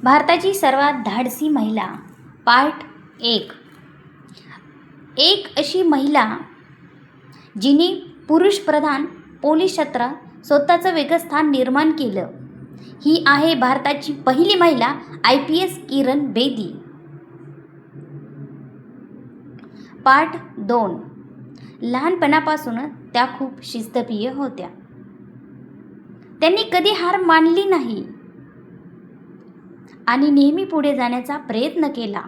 भारताची सर्वात धाडसी महिला पार्ट 1. एक अशी महिला जिने पुरुषप्रधान पोलीस क्षेत्रात स्वतःचं वेगळं स्थान निर्माण केलं. ही आहे भारताची पहिली महिला IPS किरण बेदी. पार्ट 2. लहानपणापासून त्या खूप शिस्तप्रिय होत्या. त्यांनी कधी हार मानली नाही आणि नेहमी पुढे जाण्याचा प्रयत्न केला.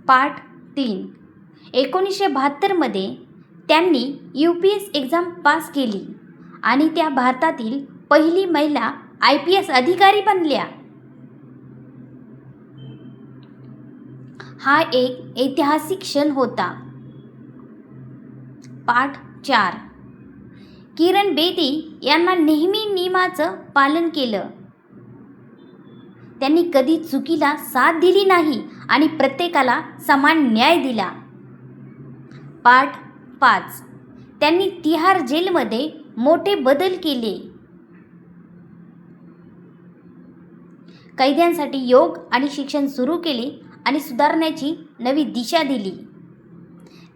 पार्ट 3. 1972 मध्ये त्यांनी UPS एक्झाम पास केली आणि त्या भारतातील पहिली महिला IPS अधिकारी बनल्या. हा एक ऐतिहासिक क्षण होता. पार्ट 4. किरण बेदी यांना नेहमी नियमाचं पालन केलं. त्यांनी कधी चुकीला साथ दिली नाही आणि प्रत्येकाला समान न्याय दिला. पार्ट 5. त्यांनी तिहार जेलमध्ये मोठे बदल केले. कैद्यांसाठी योग आणि शिक्षण सुरू केले आणि सुधारण्याची नवी दिशा दिली.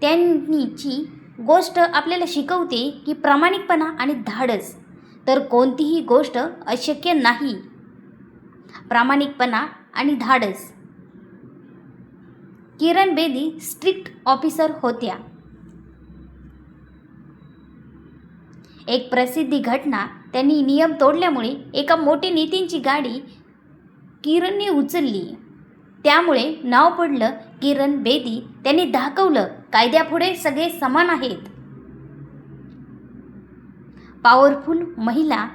त्यांची गोष्ट आपल्याला शिकवते की प्रामाणिकपणा आणि धाडस, तर कोणतीही गोष्ट अशक्य नाही. प्रामाणिकपणा आणि धाडस. किरण बेदी स्ट्रिक्ट ऑफिसर होत्या. एक प्रसिद्ध घटना, त्यांनी नियम तोडल्यामुळे एका मोठ्या नेत्यांची गाडी किरणने उचलली. त्यामुळे नाव पडलं किरण बेदी. त्यांनी दाखवलं कायद्यापुढे सगळे समान आहेत. पॉवरफुल महिला